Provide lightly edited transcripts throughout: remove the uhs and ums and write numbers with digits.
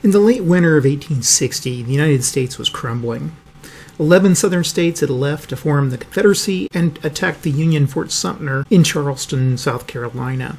In the late winter of 1860, the United States was crumbling. 11 southern states had left to form the Confederacy and attacked the Union Fort Sumter in Charleston, South Carolina.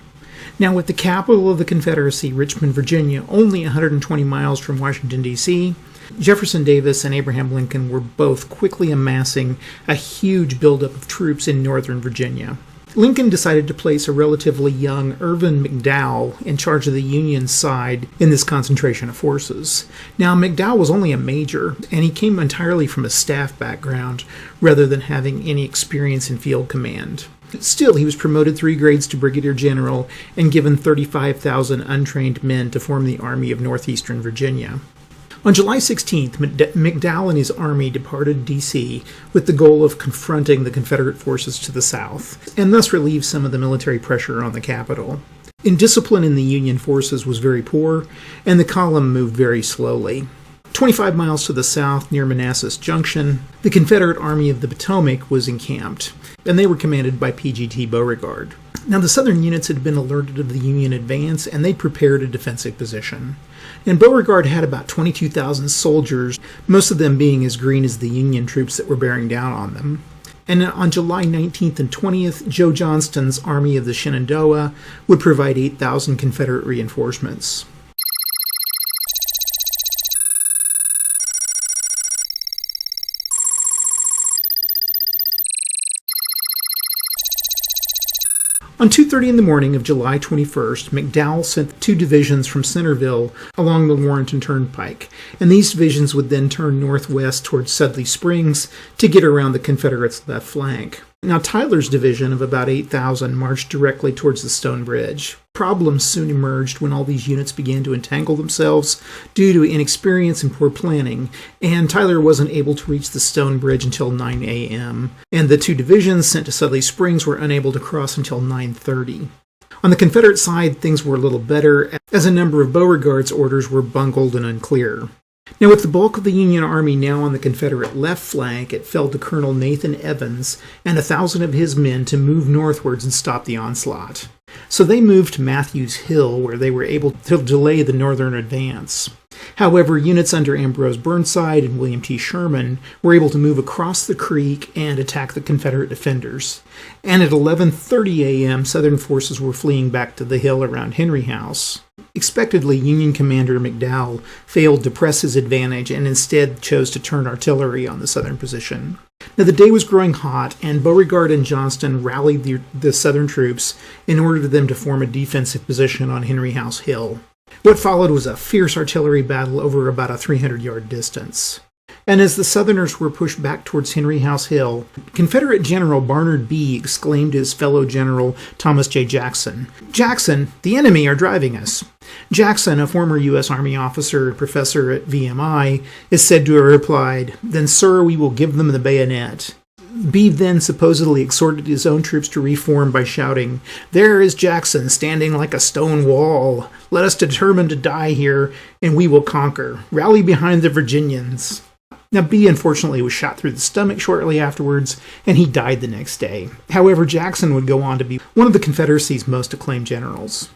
Now, with the capital of the Confederacy, Richmond, Virginia, only 120 miles from Washington, D.C., Jefferson Davis and Abraham Lincoln were both quickly amassing a huge buildup of troops in northern Virginia. Lincoln decided to place a relatively young Irvin McDowell in charge of the Union side in this concentration of forces. Now, McDowell was only a major, and he came entirely from a staff background rather than having any experience in field command. Still, he was promoted 3 grades to brigadier general and given 35,000 untrained men to form the Army of Northeastern Virginia. On July 16th, McDowell and his army departed D.C. with the goal of confronting the Confederate forces to the south, and thus relieve some of the military pressure on the capital. Discipline in the Union forces was very poor, and the column moved very slowly. 25 miles to the south, near Manassas Junction, the Confederate Army of the Potomac was encamped, and they were commanded by P.G.T. Beauregard. Now, the southern units had been alerted of the Union advance, and they prepared a defensive position. And Beauregard had about 22,000 soldiers, most of them being as green as the Union troops that were bearing down on them. And on July 19th and 20th, Joe Johnston's Army of the Shenandoah would provide 8,000 Confederate reinforcements. On 2:30 in the morning of July 21st, McDowell sent 2 divisions from Centerville along the Warrenton Turnpike, and these divisions would then turn northwest towards Sudley Springs to get around the Confederates' left flank. Now, Tyler's division of about 8,000 marched directly towards the Stone Bridge. Problems soon emerged when all these units began to entangle themselves due to inexperience and poor planning, and Tyler wasn't able to reach the Stone Bridge until 9 a.m., and the 2 divisions sent to Sudley Springs were unable to cross until 9:30. On the Confederate side, things were a little better, as a number of Beauregard's orders were bungled and unclear. Now, with the bulk of the Union Army now on the Confederate left flank, it fell to Colonel Nathan Evans and 1,000 of his men to move northwards and stop the onslaught. So they moved to Matthews Hill, where they were able to delay the northern advance. However, units under Ambrose Burnside and William T. Sherman were able to move across the creek and attack the Confederate defenders. And at 11:30 a.m., Southern forces were fleeing back to the hill around Henry House. Expectedly, Union Commander McDowell failed to press his advantage and instead chose to turn artillery on the southern position. Now, the day was growing hot, and Beauregard and Johnston rallied the southern troops in order for them to form a defensive position on Henry House Hill. What followed was a fierce artillery battle over about a 300-yard distance. And as the Southerners were pushed back towards Henry House Hill, Confederate General Barnard Bee exclaimed to his fellow General Thomas J. Jackson, "Jackson, the enemy are driving us." Jackson, a former U.S. Army officer and professor at VMI, is said to have replied, "Then, sir, we will give them the bayonet." Bee then supposedly exhorted his own troops to reform by shouting, "There is Jackson standing like a stone wall. Let us determine to die here, and we will conquer. Rally behind the Virginians." Now, Bee unfortunately was shot through the stomach shortly afterwards, and he died the next day. However, Jackson would go on to be one of the Confederacy's most acclaimed generals.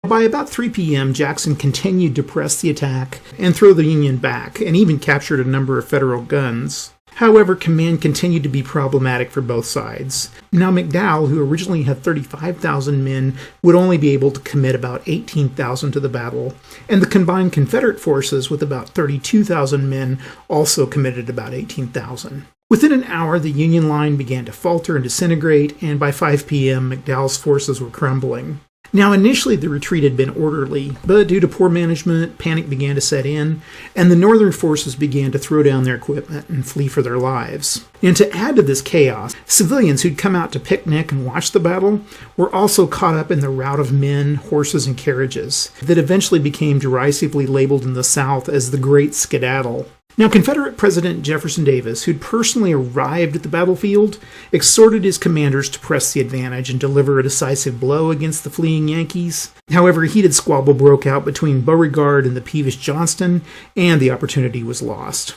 By about 3 p.m., Jackson continued to press the attack and throw the Union back, and even captured a number of Federal guns. However, command continued to be problematic for both sides. Now, McDowell, who originally had 35,000 men, would only be able to commit about 18,000 to the battle, and the combined Confederate forces, with about 32,000 men, also committed about 18,000. Within an hour, the Union line began to falter and disintegrate, and by 5 p.m., McDowell's forces were crumbling. Now, initially, the retreat had been orderly, but due to poor management, panic began to set in, and the northern forces began to throw down their equipment and flee for their lives. And to add to this chaos, civilians who'd come out to picnic and watch the battle were also caught up in the rout of men, horses, and carriages that eventually became derisively labeled in the South as the Great Skedaddle. Now, Confederate President Jefferson Davis, who'd personally arrived at the battlefield, exhorted his commanders to press the advantage and deliver a decisive blow against the fleeing Yankees. However, a heated squabble broke out between Beauregard and the peevish Johnston, and the opportunity was lost.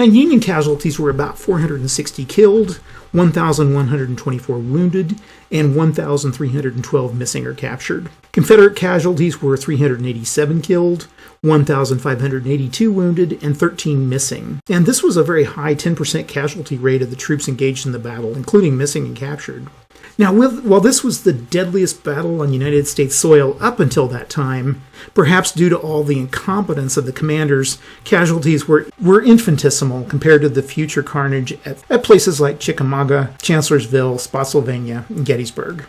Now, Union casualties were about 460 killed, 1,124 wounded, and 1,312 missing or captured. Confederate casualties were 387 killed, 1,582 wounded, and 13 missing. And this was a very high 10% casualty rate of the troops engaged in the battle, including missing and captured. Now, while this was the deadliest battle on United States soil up until that time, perhaps due to all the incompetence of the commanders, casualties were infinitesimal compared to the future carnage at places like Chickamauga, Chancellorsville, Spotsylvania, and Gettysburg.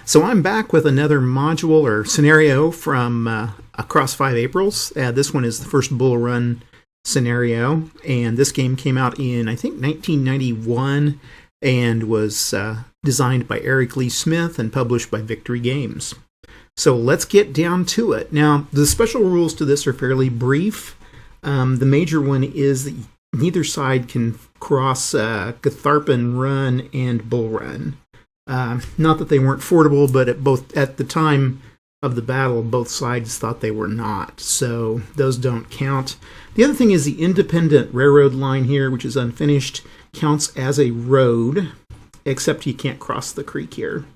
So I'm back with another module or scenario from Across 5 Aprils. This one is the first Bull Run scenario, and this game came out in, I think, 1991 and was designed by Eric Lee Smith and published by Victory Games. So let's get down to it. Now, the special rules to this are fairly brief. The major one is that neither side can cross Catharpin Run and Bull Run. Not that they weren't fordable, but at the time of the battle, both sides thought they were not, so those don't count. The other thing is the independent railroad line here, which is unfinished, counts as a road, except you can't cross the creek here.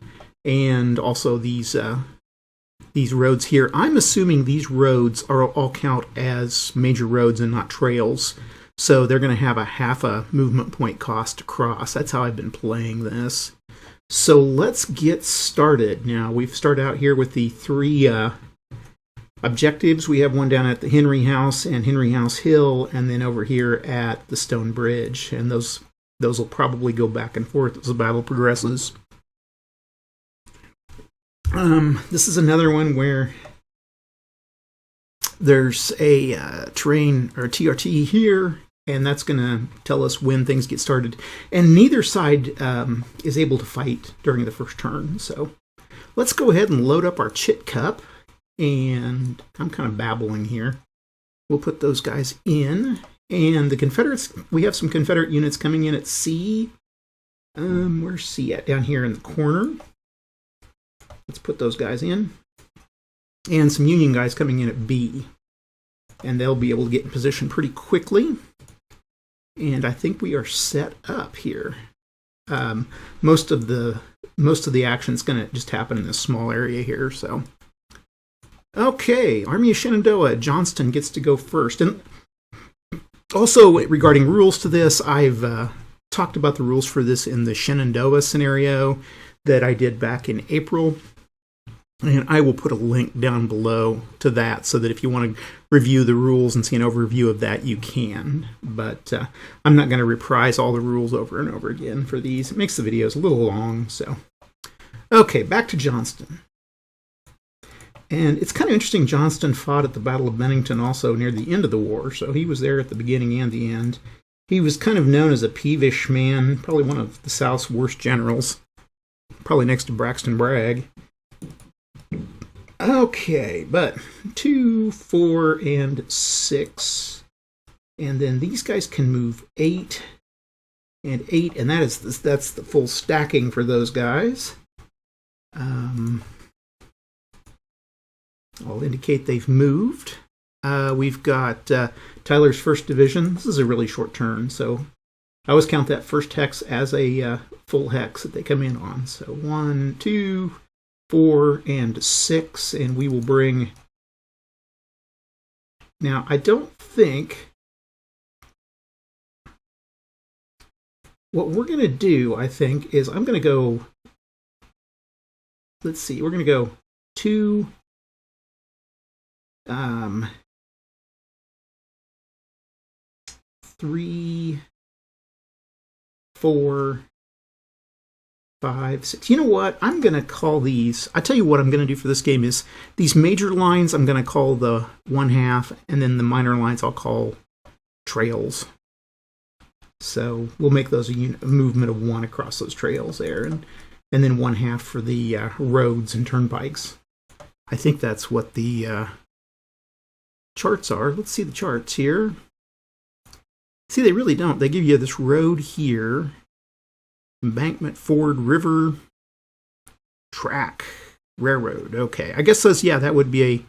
And also these roads here, I'm assuming these roads all count as major roads and not trails, so they're going to have a half a movement point cost to cross. That's how I've been playing this. So let's get started. Now, we've started out here with the three objectives. We have one down at the Henry House and Henry House Hill, and then over here at the Stone Bridge. And those will probably go back and forth as the battle progresses. This is another one where there's a terrain or TRT here, and that's going to tell us when things get started. And neither side is able to fight during the first turn. So let's go ahead and load up our chit cup. And I'm kind of babbling here. We'll put those guys in. And the Confederates, we have some Confederate units coming in at C. Where's C at? Down here in the corner. Let's put those guys in. And some Union guys coming in at B. And they'll be able to get in position pretty quickly. And I think we are set up here. Most of the action is going to just happen in this small area here. So, okay, Army of Shenandoah, Johnston gets to go first. And also regarding rules to this, I've talked about the rules for this in the Shenandoah scenario that I did back in April. And I will put a link down below to that so that if you want to review the rules and see an overview of that, you can. But I'm not going to reprise all the rules over and over again for these. It makes the videos a little long. So, okay, back to Johnston. And it's kind of interesting, Johnston fought at the Battle of Bennington also near the end of the war. So he was there at the beginning and the end. He was kind of known as a peevish man, probably one of the South's worst generals, probably next to Braxton Bragg. Okay, but 2, 4, and 6. And then these guys can move 8 and 8, and that's the full stacking for those guys. I'll indicate they've moved. We've got Tyler's 1st Division. This is a really short turn, so I always count that first hex as a full hex that they come in on. So 1, 2, 4, and 6, and we will bring... Now, I don't think... What we're going to do, I think, is I'm going to go... Let's see, we're going to go 2... 3, 4, 5, 6. You know what? I'm going to call these... I tell you what I'm going to do for this game is these major lines I'm going to call the 1/2, and then the minor lines I'll call trails. So we'll make those a movement of 1 across those trails there, and then 1/2 for the roads and turnpikes. I think that's what the charts are. Let's see the charts here. See, they really don't. They give you this road here, embankment, ford, river, track, railroad. Okay, I guess those, yeah, that would be a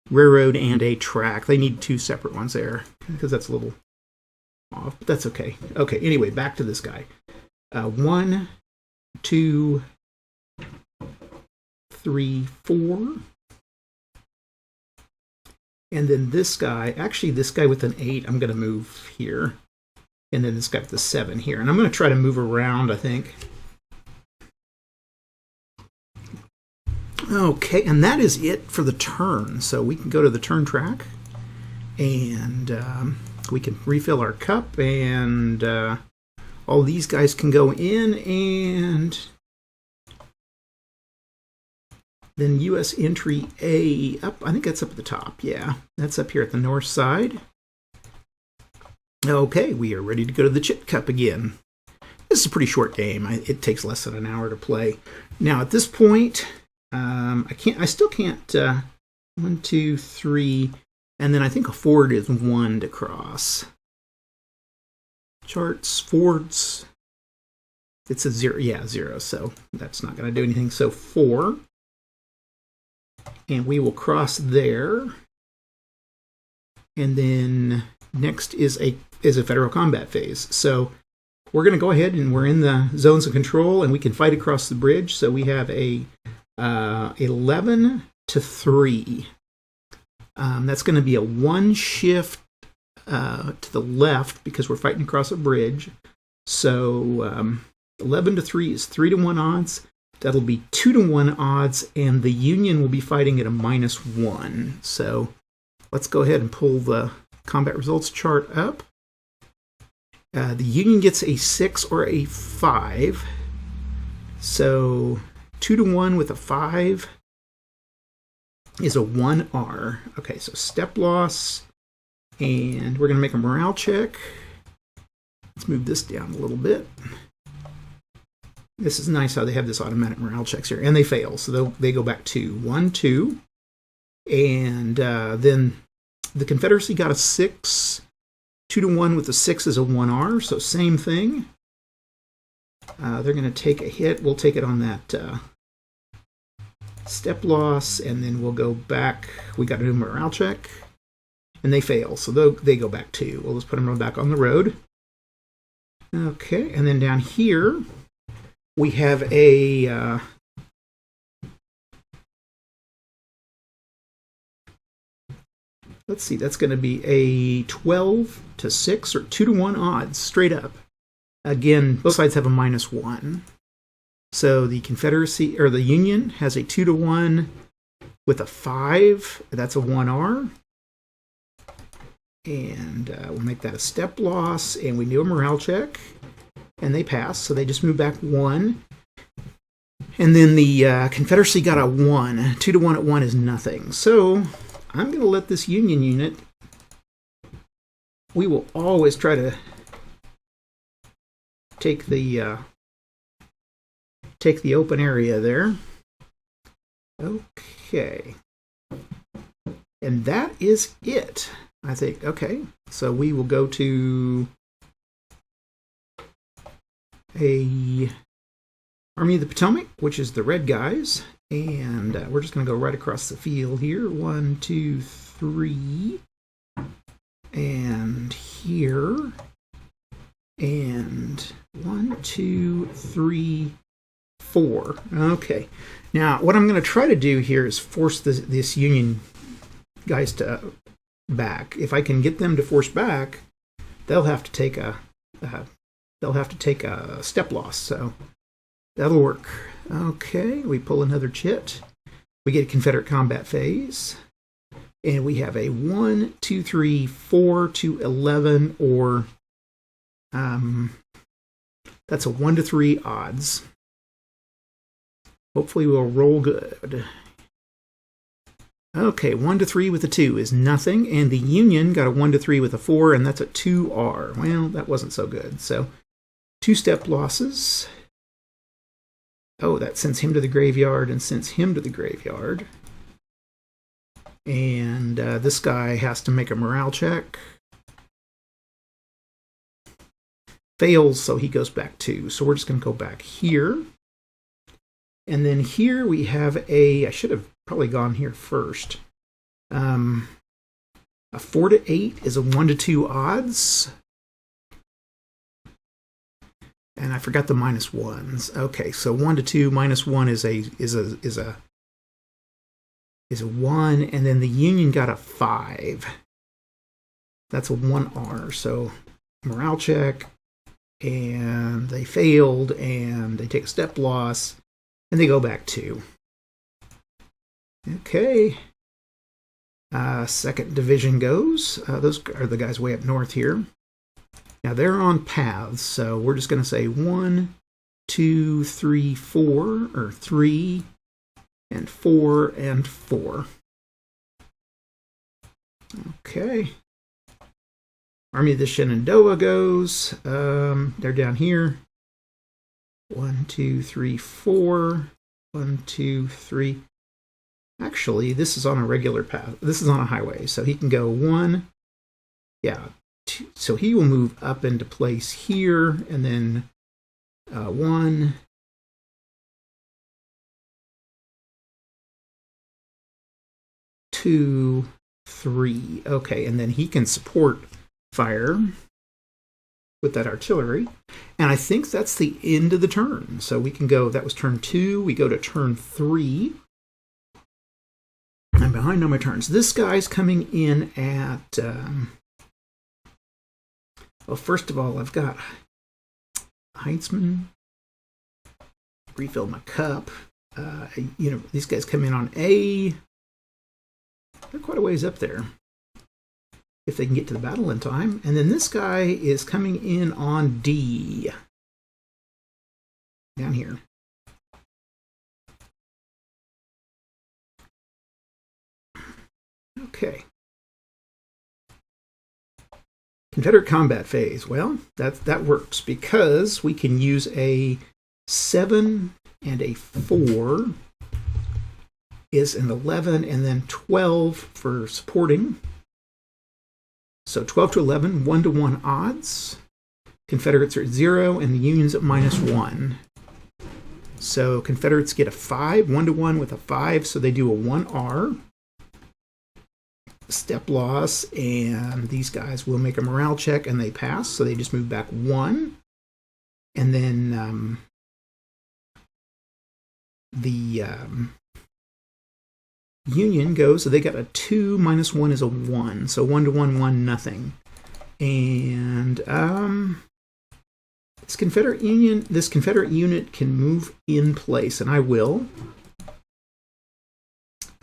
railroad and a track. They need 2 separate ones there because that's a little off, but that's okay. Okay, anyway, back to this guy. 1, 2, 3, 4. And then this guy, actually this guy with an 8, I'm going to move here. And then this guy with the 7 here. And I'm going to try to move around, I think. Okay, and that is it for the turn. So we can go to the turn track. And we can refill our cup. And all these guys can go in. And then U.S. entry A up. I think that's up at the top. Yeah, that's up here at the north side. Okay, we are ready to go to the Chit Cup again. This is a pretty short game. It takes less than an hour to play. Now at this point, I still can't. 1, 2, 3, and then I think a forward is 1 to cross. Charts, forwards. It's a 0. Yeah, 0. So that's not going to do anything. So 4. And we will cross there. And then next is a federal combat phase. So we're going to go ahead and we're in the zones of control and we can fight across the bridge. So we have a 11 to 3. That's going to be a 1 shift to the left because we're fighting across a bridge. So 11 to 3 is 3 to 1 odds. That'll be 2 to 1 odds, and the Union will be fighting at a -1. So let's go ahead and pull the combat results chart up. The Union gets a 6 or a 5. So 2 to 1 with a 5 is a 1R. Okay, so step loss, and we're going to make a morale check. Let's move this down a little bit. This is nice how they have this automatic morale checks here. And they fail, so they go back to 1, 2. And then the Confederacy got a 6. 2 to 1 with a 6 is a 1R, so same thing. They're going to take a hit. We'll take it on that step loss, and then we'll go back. We got to do a morale check. And they fail, so they go back 2. We'll just put them back on the road. Okay, and then down here, we have a let's see, that's going to be a 12 to 6 or 2 to 1 odds straight up. Again, both sides have a -1. So the Confederacy or the Union has a 2 to 1 with a 5. That's a 1R. And we'll make that a step loss, and we do a morale check. And they pass, so they just move back 1. And then the Confederacy got a 1. 2 to 1 at 1 is nothing. So I'm going to let this Union unit. We will always try to take the open area there. Okay. And that is it, I think. Okay, so we will go to a Army of the Potomac, which is the red guys, and we're just going to go right across the field here. 1, 2, 3, and here, and 1, 2, 3, 4. Okay, now what I'm going to try to do here is force this Union guys to back. If I can get them to force back, they'll have to take a step loss, so that'll work. Okay, we pull another chit. We get a Confederate combat phase, and we have a 1, 2, 3, 4 to 11, or that's a 1 to 3 odds. Hopefully we'll roll good. Okay, 1 to 3 with a 2 is nothing, and the Union got a 1 to 3 with a 4, and that's a 2R. Well, that wasn't so good. So 2 step losses. Oh, that sends him to the graveyard and sends him to the graveyard. And this guy has to make a morale check. Fails, so he goes back 2. So we're just going to go back here. And then here we have I should have probably gone here first. A 4 to 8 is a 1 to 2 odds. And I forgot the -1s. Okay, so 1 to 2 -1 is a 1, and then the Union got a 5. That's a 1R. So morale check, and they failed, and they take a step loss, and they go back 2. Okay. Second division goes. Those are the guys way up north here. Now they're on paths, so we're just going to say 1, 2, 3, 4, or 3, and 4, and 4. Okay. Army of the Shenandoah goes. They're down here. 1, 2, 3, 4. 1, 2, 3. Actually, this is on a regular path. This is on a highway, so he can go 1. Yeah. So he will move up into place here, and then 1, 2, 3. Okay, and then he can support fire with that artillery. And I think that's the end of the turn. So we can go, that was turn 2. We go to turn 3. I'm behind on my turns. This guy's coming in at... well, first of all, I've got Heitzman. Refill my cup. These guys come in on A. They're quite a ways up there, if they can get to the battle in time. And then this guy is coming in on D. Down here. Okay. Confederate combat phase. Well, that works because we can use a 7 and a 4 is an 11, and then 12 for supporting. So 12 to 11, 1-to-1 odds. Confederates are at 0, and the Union's at -1. So Confederates get a 5, 1-to-1 with a 5, so they do a 1R. Step loss, and these guys will make a morale check, and they pass, so they just move back 1. And then the Union goes, so they got a 2, -1 is a 1, so 1-to-1, 1, nothing. And this Confederate unit can move in place, and I will.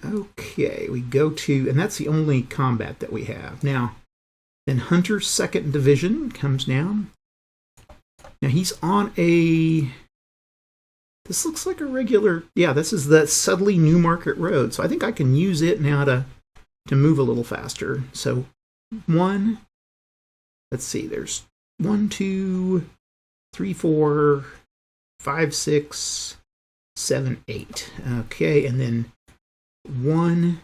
Okay, we go to, and that's the only combat that we have. Now, then Hunter's 2nd Division comes down. Now he's on a, this looks like a regular, yeah, this is the Sudley New Market Road. So I think I can use it now to move a little faster. So 1, let's see, there's 1, 2, 3, 4, 5, 6, 7, 8. Okay, and then 1,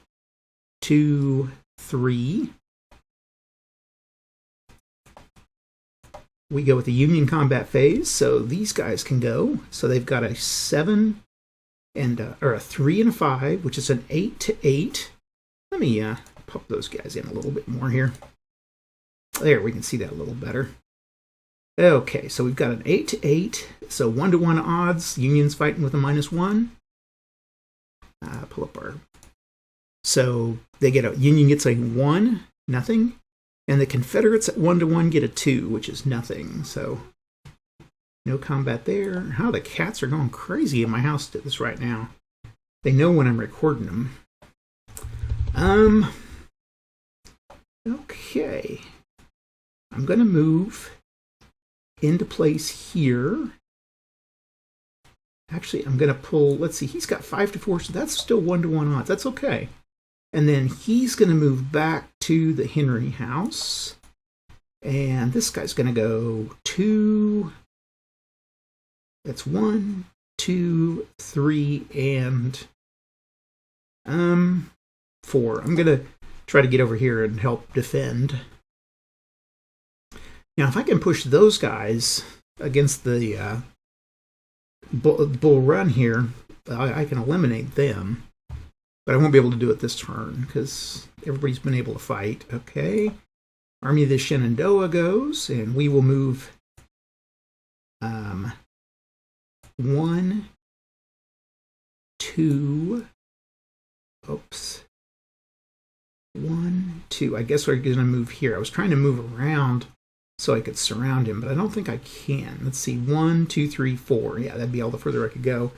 2, 3. We go with the Union combat phase, so these guys can go. So they've got a 7 and or a 3 and a 5, which is an 8 to 8. Let me pop those guys in a little bit more here. There, we can see that a little better. Okay, so we've got an 8 to 8, so 1-to-1 odds. Union's fighting with a -1. Pull up our. So they get a Union gets a 1, nothing, and the Confederates at 1-to-1 get a 2, which is nothing. So no combat there. How the cats are going crazy in my house at this right now. They know when I'm recording them. Okay, I'm gonna move into place here. Actually, I'm going to pull, let's see, he's got 5 to 4, so that's still 1-to-1 odds. That's okay. And then he's going to move back to the Henry house. And this guy's going to go 2. That's 1, 2, 3, and 4. I'm going to try to get over here and help defend. Now, if I can push those guys against the Bull Run here, I can eliminate them, but I won't be able to do it this turn because everybody's been able to fight. Okay, Army of the Shenandoah goes, and we will move 1, 2, oops. 1, 2. I guess we're going to move here. I was trying to move around so I could surround him, but I don't think I can. Let's see. 1, 2, 3, 4. Yeah, that'd be all the further I could go.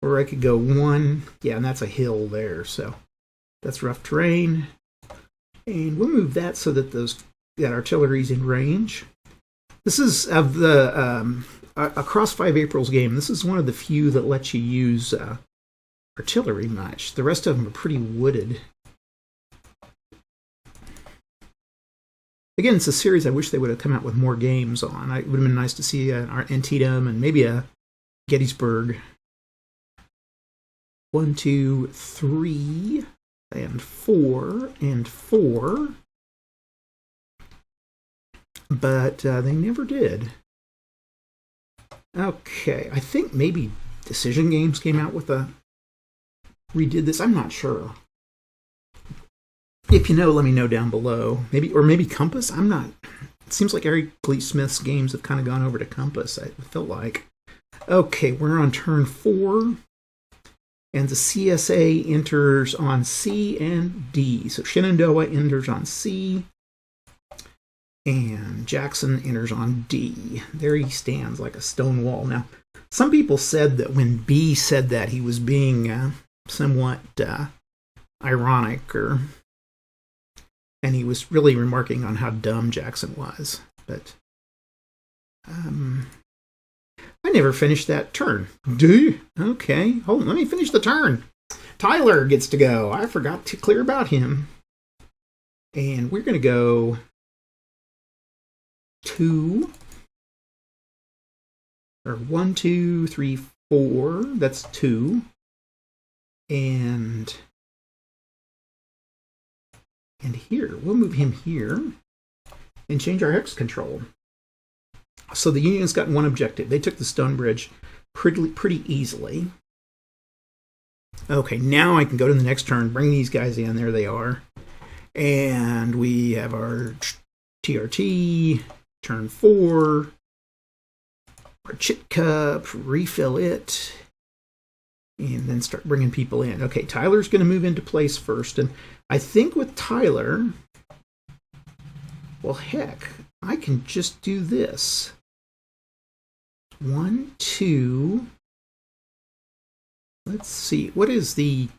Or I could go 1. Yeah, and that's a hill there, so that's rough terrain. And we'll move that so that that artillery's in range. This is of the across 5 Aprils game. This is one of the few that lets you use artillery much. The rest of them are pretty wooded. Again, it's a series I wish they would have come out with more games on. It would have been nice to see an Antietam and maybe a Gettysburg. 1, 2, 3, and 4, and 4. But they never did. Okay, I think maybe Decision Games came out with redid this. I'm not sure. If you know, let me know down below. Maybe Compass? I'm not. It seems like Eric Cleet Smith's games have kind of gone over to Compass, I felt like. Okay, we're on turn 4. And the CSA enters on C and D. So Shenandoah enters on C. And Jackson enters on D. There he stands like a stone wall. Now, some people said that when B said that, he was being somewhat ironic, and he was really remarking on how dumb Jackson was. But I never finished that turn. Do you? Okay, hold on, let me finish the turn. Tyler gets to go. I forgot to clear about him. And we're going to go 2, or 1, 2, 3, 4. That's 2. And here, we'll move him here and change our hex control. So the Union's got one objective. They took the Stone Bridge pretty easily. Okay, now I can go to the next turn, bring these guys in. There they are. And we have our TRT, turn 4, our chit cup, refill it, and then start bringing people in. Okay, Tyler's going to move into place first. And I think with Tyler, well, heck, I can just do this. 1, 2. Let's see. What's the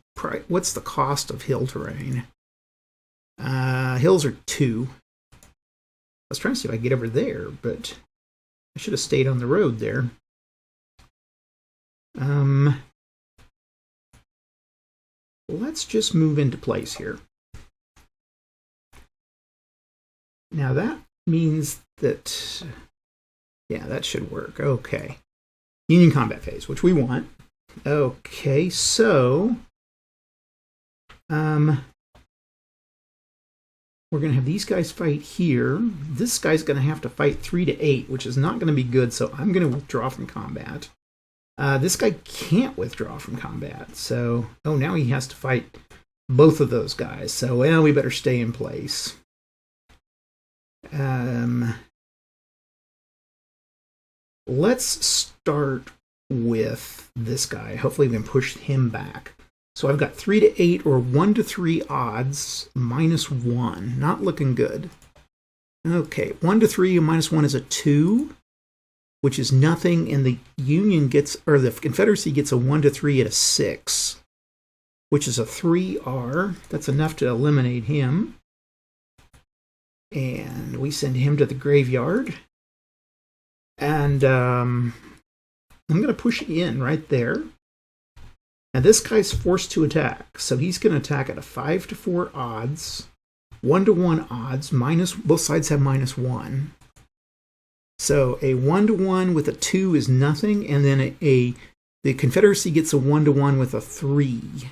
cost of hill terrain? Hills are 2. I was trying to see if I could get over there, but I should have stayed on the road there. Let's just move into place here. Now that means that, yeah, that should work. Okay. Union combat phase, which we want. Okay, so we're going to have these guys fight here. This guy's going to have to fight 3 to 8, which is not going to be good, so I'm going to withdraw from combat. This guy can't withdraw from combat, so... Oh, now he has to fight both of those guys, so, well, we better stay in place. Let's start with this guy. Hopefully we can push him back. So I've got 3 to 8 or 1 to 3 odds, -1. Not looking good. Okay, 1 to 3 and -1 is a 2, which is nothing, and the Union gets, or the Confederacy gets a 1 to 3 at a 6, which is a 3R. That's enough to eliminate him. And we send him to the graveyard. And I'm going to push in right there. Now this guy's forced to attack, so he's going to attack at a 5 to 4 odds, 1 to 1 odds, both sides have -1. So a 1 to 1 with a 2 is nothing, and then the Confederacy gets a 1 to 1 with a 3,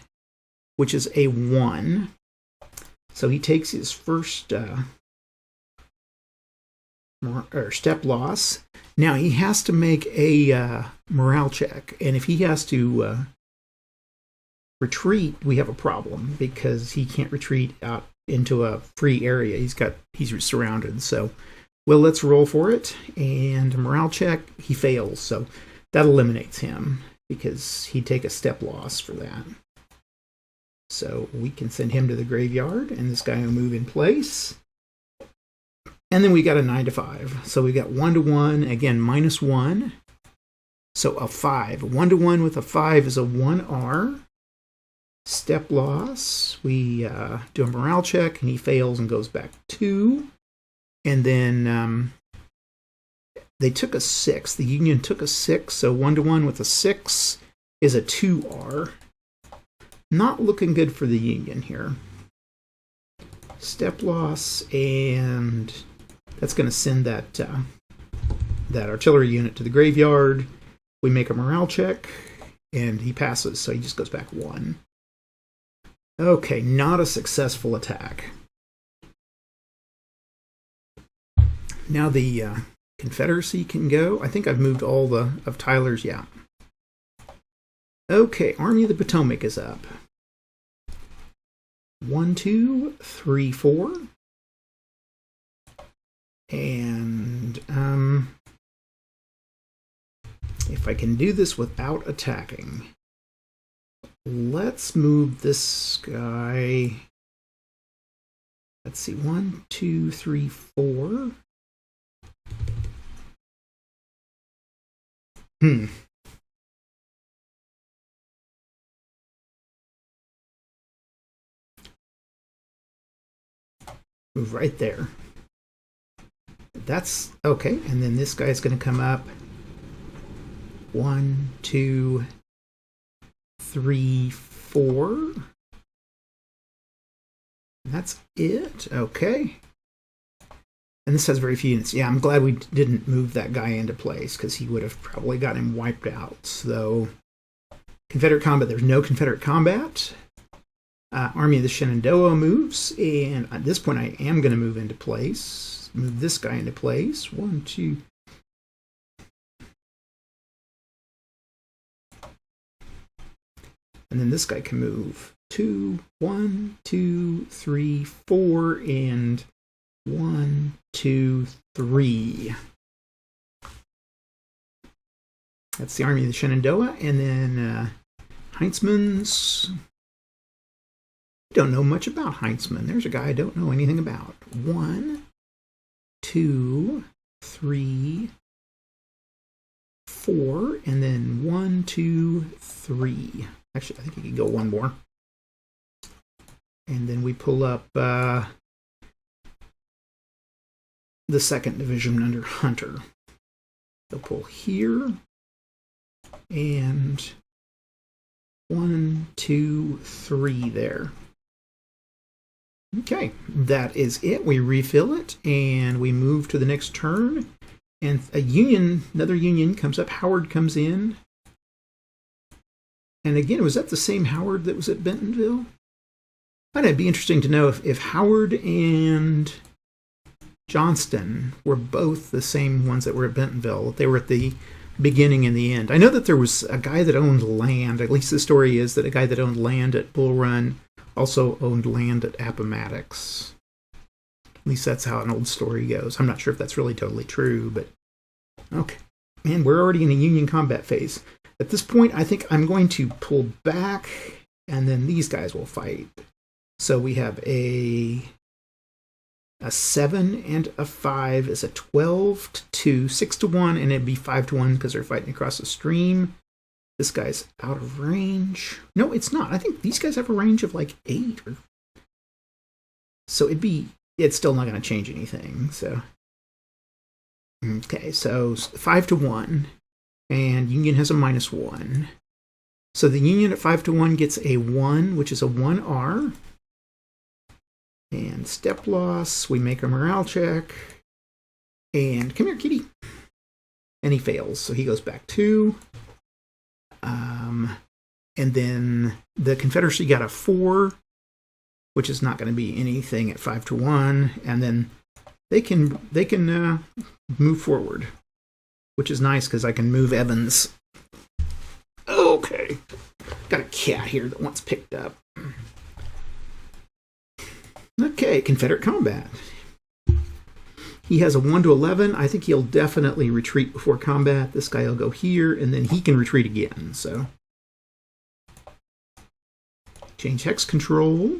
which is a 1. So he takes his first step loss. Now he has to make a morale check, and if he has to retreat, we have a problem because he can't retreat out into a free area. He's surrounded. So Well, let's roll for it. And morale check, he fails. So that eliminates him because he'd take a step loss for that. So we can send him to the graveyard, and this guy will move in place. And then we got a 9 to 5. So we got 1 to 1, again, -1. So a 5. 1 to 1 with a 5 is a 1R. Step loss. We do a morale check, and he fails and goes back 2. And then they took a 6. The Union took a 6, so 1 to 1 with a 6 is a 2R. Not looking good for the Union here. Step loss, and that's going to send that artillery unit to the graveyard. We make a morale check, and he passes, so he just goes back 1. Okay, not a successful attack. Now the Confederacy can go. I think I've moved all of Tyler's, yeah. Okay, Army of the Potomac is up. 1, 2, 3, 4. And if I can do this without attacking, let's move this guy. Let's see, 1, 2, 3, 4. Move right there. That's okay. And then this guy's going to come up. 1, 2, 3, 4. That's it. Okay. And this has very few units. Yeah, I'm glad we didn't move that guy into place because he would have probably got him wiped out. So, Confederate combat. There's no Confederate combat. Army of the Shenandoah moves. And at this point, I am going to move into place. Move this guy into place. 1, 2. And then this guy can move 2, 1, 2, 3, 4, and 1, 2, 3. That's the Army of the Shenandoah. And then Heintzman's. Don't know much about Heintzman. There's a guy I don't know anything about. 1, 2, 3, 4, and then 1, 2, 3. Actually, I think he could go one more. And then we pull up the 2nd Division under Hunter. They'll pull here. And 1, 2, 3 there. Okay, that is it. We refill it, and we move to the next turn. And another Union comes up. Howard comes in. And again, was that the same Howard that was at Bentonville? It'd be interesting to know if Howard and Johnston were both the same ones that were at Bentonville. They were at the beginning and the end. I know that there was a guy that owned land. At least the story is that a guy that owned land at Bull Run also owned land at Appomattox. At least that's how an old story goes. I'm not sure if that's really totally true, but okay. And we're already in a Union combat phase. At this point, I think I'm going to pull back, and then these guys will fight. So we have a 7 and a 5 is a 12 to 2, 6 to 1, and it'd be 5 to 1 because they're fighting across the stream. This guy's out of range. No, it's not. I think these guys have a range of like 8. So it's still not going to change anything. So, okay, so 5 to 1, and Union has a -1. So the Union at 5 to 1 gets a 1, which is a 1R. And step loss, we make a morale check. And come here, kitty. And he fails, so he goes back 2. And then the Confederacy got a 4, which is not going to be anything at 5 to 1. And then they can move forward, which is nice because I can move Evans. Okay. Got a cat here that wants picked up. Okay, Confederate combat. He has a 1 to 11. I think he'll definitely retreat before combat. This guy will go here, and then he can retreat again. So change hex control.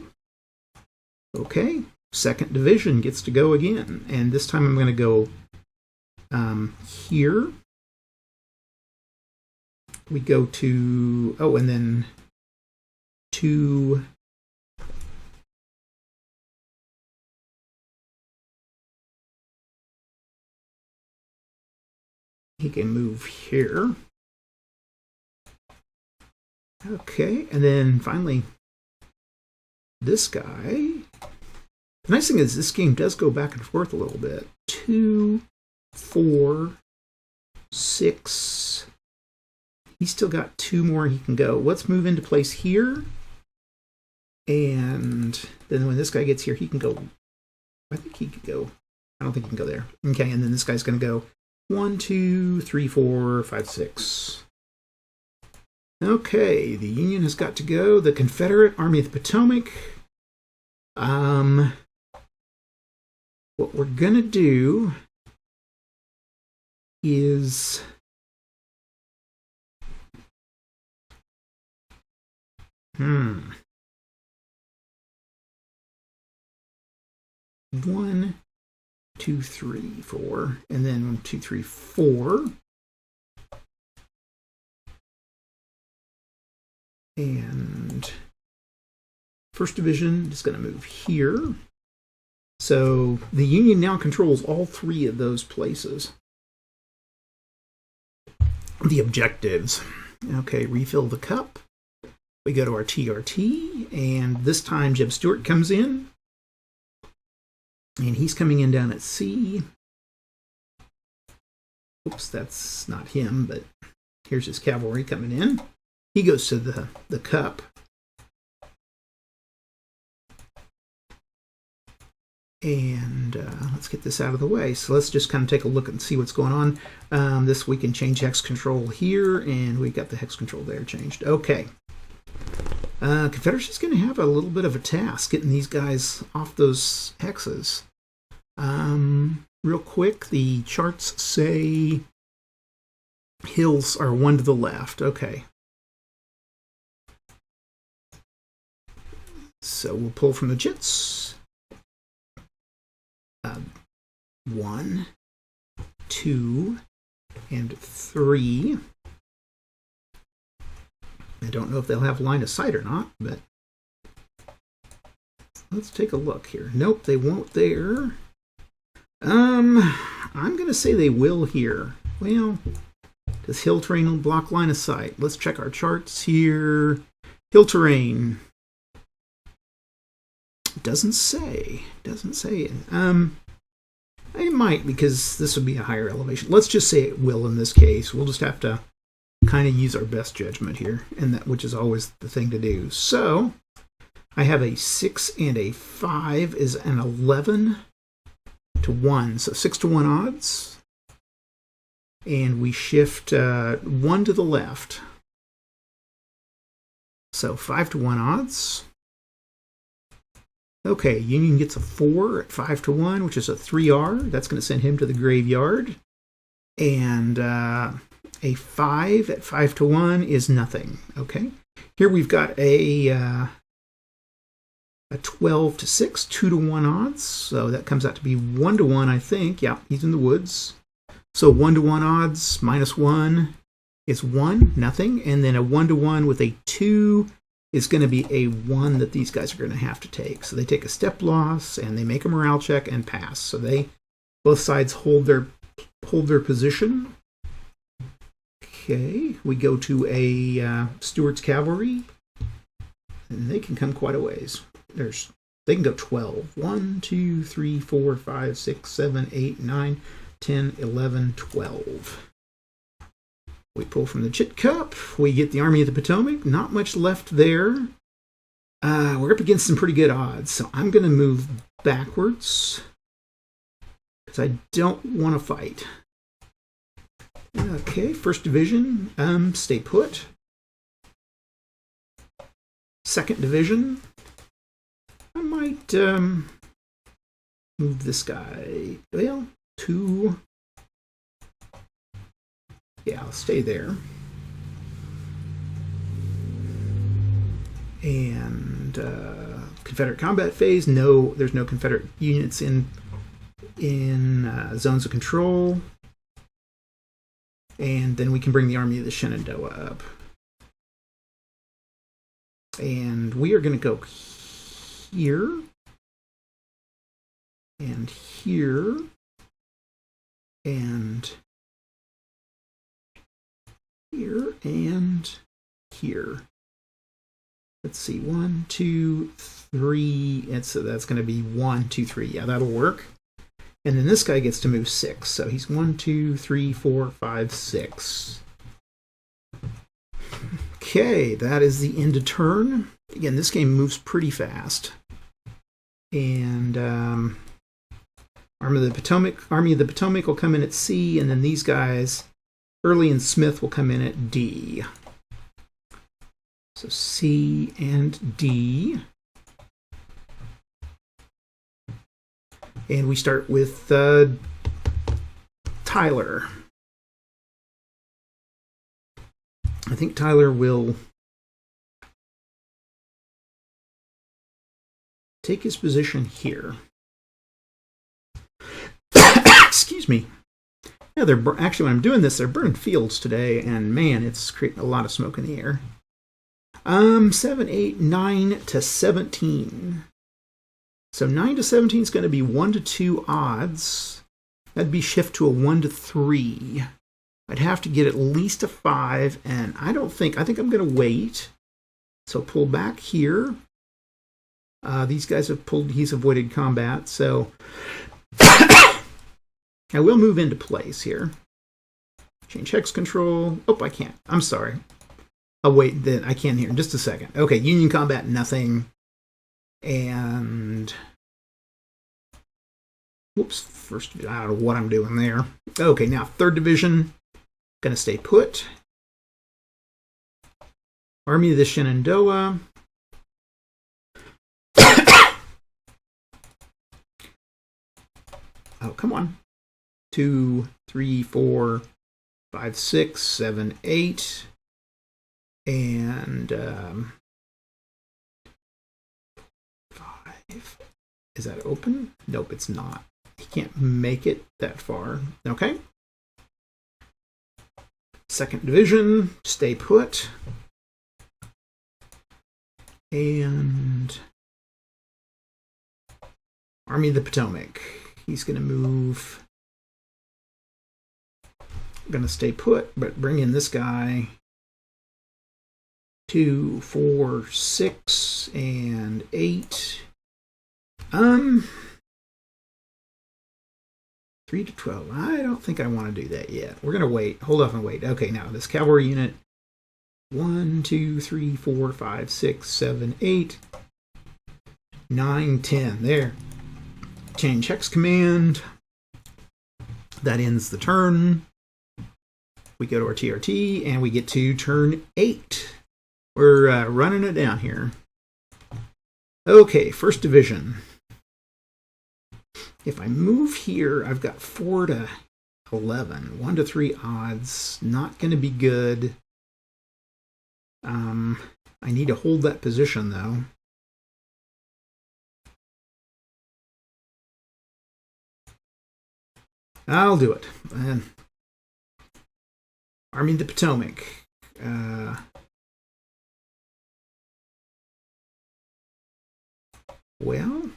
Okay, 2nd Division gets to go again, and this time I'm going to go here. We go to, oh, and then to he can move here. Okay, and then finally this guy. The nice thing is this game does go back and forth a little bit. 2, 4, 6. He's still got 2 more he can go. Let's move into place here. And then when this guy gets here, he can go. I think he could go. I don't think he can go there. Okay, and then this guy's going to go 1, 2, 3, 4, 5, 6. Okay, the Union has got to go. The Confederate Army of the Potomac. What we're going to do is 1, 2, 3, 4, and then 1, 2, 3, 4. And 1st Division is going to move here. So the Union now controls all 3 of those places. The objectives. Okay, refill the cup. We go to our TRT, and this time Jeb Stuart comes in. And he's coming in down at C. Oops, that's not him, but here's his cavalry coming in. He goes to the cup. And let's get this out of the way. So let's just kind of take a look and see what's going on. This we can change hex control here, and we got the hex control there changed. Okay. Confederacy's going to have a little bit of a task getting these guys off those hexes. Real quick, the charts say hills are 1 to the left. Okay. So we'll pull from the chits. 1, 2, and 3. I don't know if they'll have line of sight or not, but let's take a look here. Nope, they won't there. I'm going to say they will here. Well, does hill terrain block line of sight? Let's check our charts here. Hill terrain. Doesn't say. Doesn't say. It might, because this would be a higher elevation. Let's just say it will in this case. We'll just have to kind of use our best judgment here, and that which is always the thing to do. So I have a 6 and a 5 is an 11 to 1. So 6 to 1 odds. And we shift 1 to the left. So 5 to 1 odds. Okay, Union gets a 4 at 5 to 1, which is a 3R. That's going to send him to the graveyard. And a 5 at 5 to 1 is nothing. Okay, here we've got a 12 to 6, 2 to 1 odds. So that comes out to be 1 to 1, I think. Yeah, he's in the woods. So 1 to 1 odds minus 1 is 1, nothing. And then a 1 to 1 with a 2 is going to be a 1 that these guys are going to have to take. So they take a step loss, and they make a morale check and pass. So they, both sides hold their position. Okay, we go to a Stuart's cavalry, and they can come quite a ways. They can go 12. 1, 2, 3, 4, 5, 6, 7, 8, 9, 10, 11, 12. We pull from the Chit Cup. We get the Army of the Potomac. Not much left there. We're up against some pretty good odds. So I'm going to move backwards because I don't want to fight. Okay, 1st Division, stay put. 2nd Division, I might move this guy, well, 2. Yeah, I'll stay there. And Confederate combat phase. No, there's no Confederate units in zones of control. And then we can bring the Army of the Shenandoah up. And we are going to go here. And here. And here. And here. Let's see, 1, 2, 3. And so that's going to be 1, 2, 3. Yeah, that'll work. And then this guy gets to move 6. So he's 1, 2, 3, 4, 5, 6. Okay, that is the end of turn. Again, this game moves pretty fast. And Army of the Potomac will come in at C, and then these guys, Early and Smith, will come in at D. So C and D. And we start with Tyler. I think Tyler will take his position here. Excuse me. Yeah, they're actually, when I'm doing this, they're burning fields today, and man, it's creating a lot of smoke in the air. 7, 8, 9 to 17. So 9 to 17 is going to be 1 to 2 odds. That'd be shift to a 1 to 3. I'd have to get at least a 5, and I think I'm going to wait. So pull back here. These guys have pulled, he's avoided combat, so I will move into place here. Change hex control. Oh, I can't. I'm sorry. Oh, wait, then I can hear in just a second. Okay, Union combat, nothing. And whoops, first, I don't know what I'm doing there. Okay, now 3rd Division, gonna stay put. Army of the Shenandoah. Oh, come on. 2, 3, 4, 5, 6, 7, 8. And 5. Is that open? Nope, it's not. He can't make it that far. Okay. 2nd Division, stay put. And Army of the Potomac. He's going to move. Going to stay put, but bring in this guy. 2, 4, 6, and 8. 3 to 12. I don't think I want to do that yet. We're going to wait. Hold off and wait. Okay, now this cavalry unit. 1, 2, 3, 4, 5, 6, 7, 8, 9, 10. There. Change hex command. That ends the turn. We go to our TRT, and we get to turn 8. We're running it down here. Okay, 1st Division. If I move here, I've got 4 to 11. 1 to 3 odds. Not going to be good. I need to hold that position, though. I'll do it. Army of the Potomac. Well,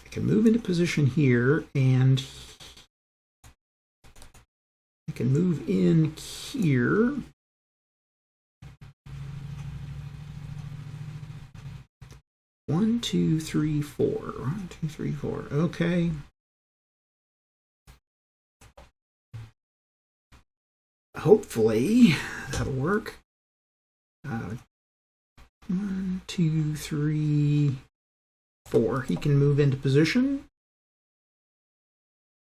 I can move into position here, and I can move in here. One, two, three, four. 1, 2, 3, 4. Okay. Hopefully that'll work. 1, 2, 3, 4. He can move into position.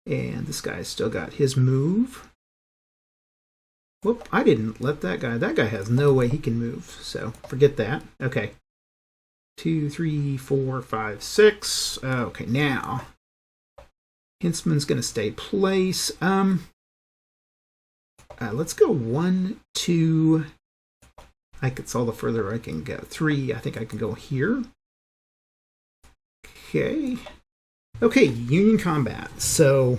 And this guy's still got his move. Whoop, I didn't let that guy. That guy has no way he can move, so forget that. Okay. 2, 3, 4, 5, 6. Okay, now Hintzman's going to stay place. Let's go 1, 2. I think it's all the further I can go. 3, I think I can go here. Okay. Okay, Union combat. So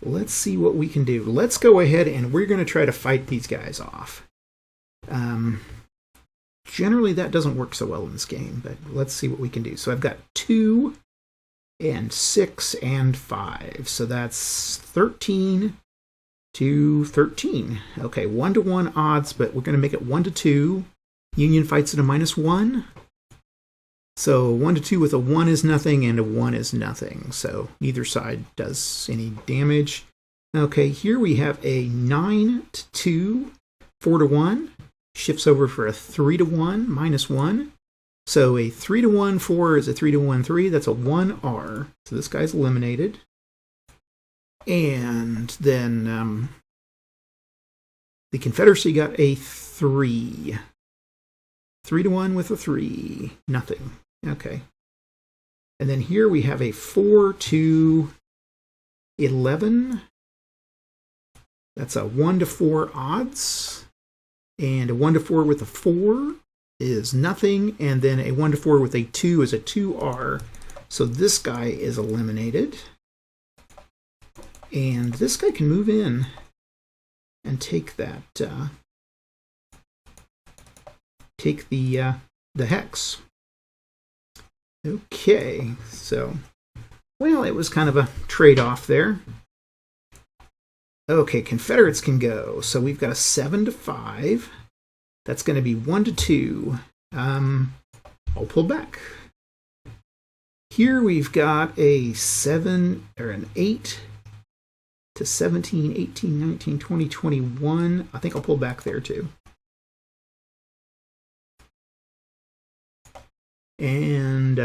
let's see what we can do. Let's go ahead and we're going to try to fight these guys off. Generally, that doesn't work so well in this game, but let's see what we can do. So I've got 2 and 6 and 5. So that's 13 to 13. Okay, 1-to-1 odds, but we're going to make it 1-to-2. Union fights at a -1. So 1-to-2 with a 1 is nothing and a 1 is nothing. So neither side does any damage. Okay, here we have a 9-to-2, 4-to-1. Shifts over for a 3-to-1, -1. So a 3-to-1, 4 is a 3-to-1, 3. That's a 1R. So this guy's eliminated. And then the Confederacy got a 3. 3-to-1 with a 3. Nothing. Okay. And then here we have a 4-to-11. That's a 1-to-4 odds. And a 1-to-4 with a 4 is nothing. And then a 1-to-4 with a 2 is a 2R. So this guy is eliminated. And this guy can move in and take that, take the hex. Okay, so, well, it was kind of a trade-off there. Okay, Confederates can go. So we've got a 7-to-5. That's going to be 1-to-2. I'll pull back. Here we've got a 7 or an 8 to 17, 18, 19, 20, 21. I think I'll pull back there too. And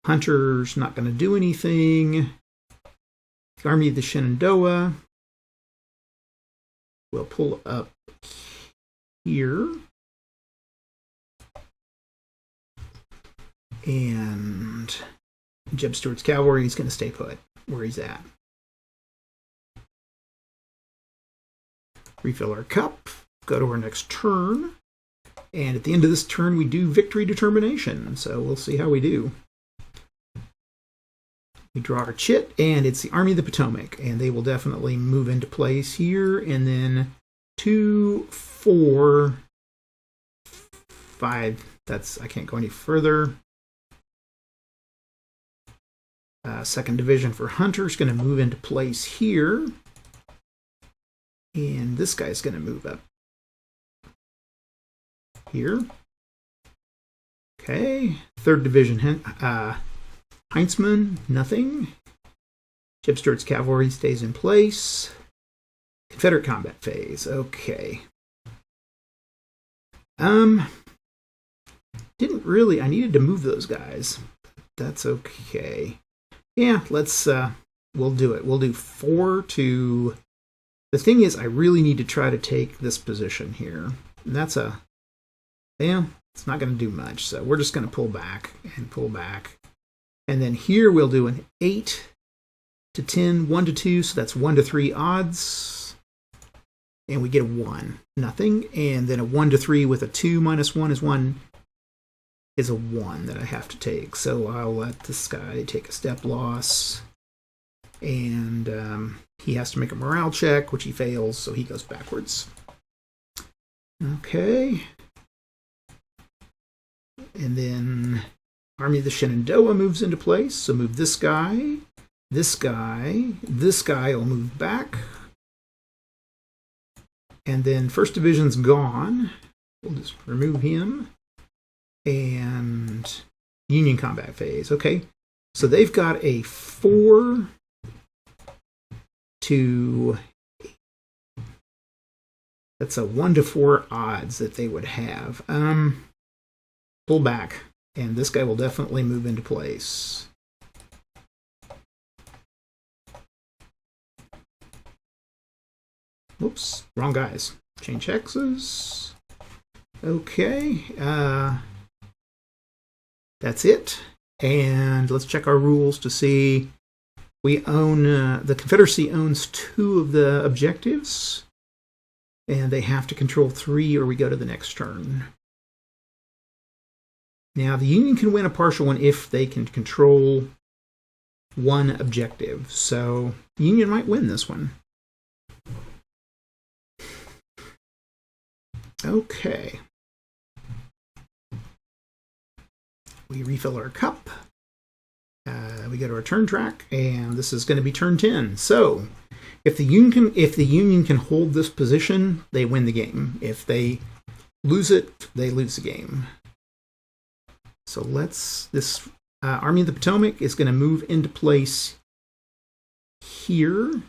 Hunter's not going to do anything. The Army of the Shenandoah will pull up here. And Jeb Stuart's cavalry is going to stay put where he's at. Refill our cup, go to our next turn, and at the end of this turn we do victory determination, so we'll see how we do. We draw our chit, and it's the Army of the Potomac, and they will definitely move into place here, and then 2, 4, 5, that's, I can't go any further. Second Division for Hunter is going to move into place here. And this guy's going to move up here. Okay. Third Division, Heintzman, nothing. Jeb Stuart's cavalry stays in place. Confederate combat phase. Okay. Didn't really, I needed to move those guys. That's okay. Yeah, let's, we'll do it. We'll do 4 to... The thing is, I really need to try to take this position here. And that's a... Yeah, it's not going to do much, so we're just going to pull back and pull back. And then here we'll do an 8 to 10, 1-to-2, so that's 1-to-3 odds. And we get a 1. Nothing. And then a 1-to-3 with a 2 minus 1 is 1. Is a 1 that I have to take. So I'll let this guy take a step loss. And he has to make a morale check, which he fails, so he goes backwards. Okay. And then Army of the Shenandoah moves into place. So move this guy, this guy, this guy will move back. And then First Division's gone. We'll just remove him. And Union combat phase. Okay, so they've got a 4 to... That's a 1-to-4 odds that they would have. Pull back, and this guy will definitely move into place. Whoops, wrong guys. Change hexes. Okay, that's it. And let's check our rules to see. We own, the Confederacy owns 2 of the objectives, and they have to control 3 or we go to the next turn. Now, the Union can win a partial one if they can control 1 objective, so the Union might win this one. Okay. We refill our cup. We go to our turn track, and this is going to be turn 10. So, if the Union can hold this position, they win the game. If they lose it, they lose the game. So this Army of the Potomac is going to move into place here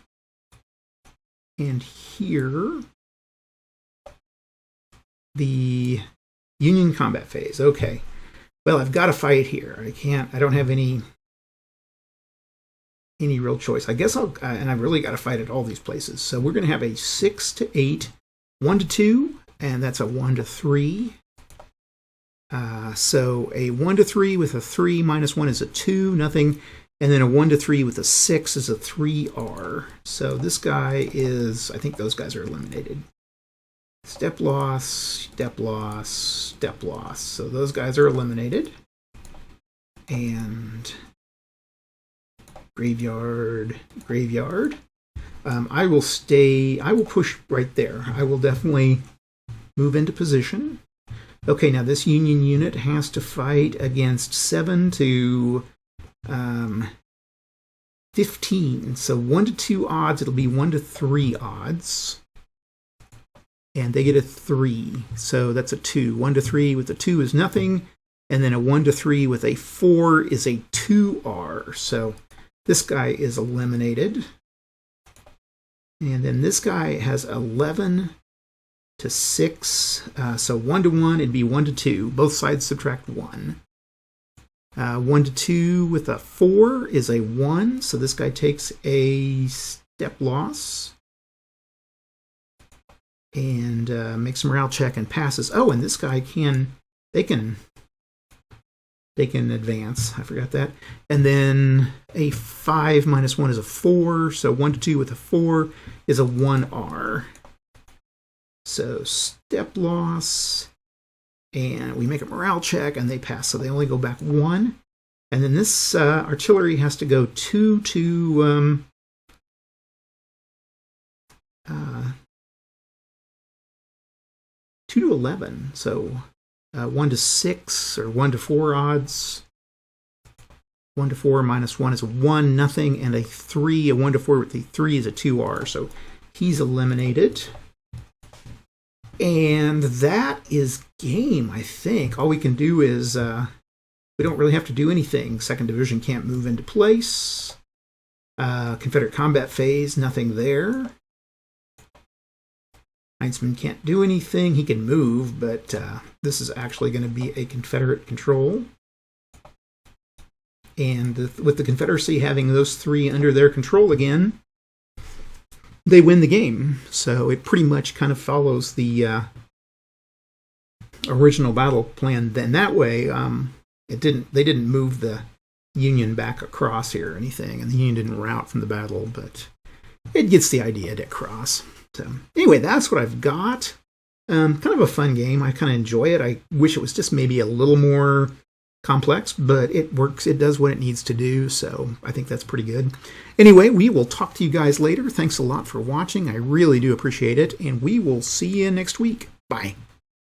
and here. The Union combat phase. Okay. Well, I've got to fight here. I don't have any real choice. I guess and I've really got to fight at all these places. So we're going to have a 6 to 8, 1 to 2, and that's a 1 to 3. So a 1 to 3 with a 3 minus 1 is a 2, nothing. And then a 1 to 3 with a 6 is a 3R. So this guy is, I think those guys are eliminated. Step loss, step loss, step loss. So those guys are eliminated. And graveyard, graveyard. I will push right there. I will definitely move into position. Okay, now this Union unit has to fight against 7 to 15. So 1 to 2 odds, it'll be 1 to 3 odds. And they get a 3, so that's a 2. 1 to 3 with a 2 is nothing, and then a 1 to 3 with a 4 is a 2R. So this guy is eliminated. And then this guy has 11 to 6, so 1 to 1, it'd be 1 to 2. Both sides subtract 1. 1 to 2 with a 4 is a 1, so this guy takes a step loss. And makes a morale check and passes. Oh, and this guy they can advance. I forgot that. And then a 5 minus 1 is a 4. So 1 to 2 with a 4 is a 1R. So step loss. And we make a morale check and they pass. So they only go back 1. And then this artillery has to go 2 to 2 to 11, so 1 to 6 or 1 to 4 odds. 1 to 4 minus 1 is a 1, nothing, and a 3. A 1 to 4 with a 3 is a 2R, so he's eliminated. And that is game, I think. All we can do is, we don't really have to do anything. 2nd Division can't move into place. Confederate combat phase, nothing there. Knightsman can't do anything. He can move, but this is actually going to be a Confederate control. And with the Confederacy having those 3 under their control again, they win the game. So it pretty much kind of follows the original battle plan. Then that way, they didn't move the Union back across here or anything, and the Union didn't rout from the battle, but it gets the idea to cross. So anyway, that's what I've got. Kind of a fun game. I kind of enjoy it. I wish it was just maybe a little more complex, but it works. It does what it needs to do, so I think that's pretty good. Anyway, we will talk to you guys later. Thanks a lot for watching. I really do appreciate it, and we will see you next week. Bye.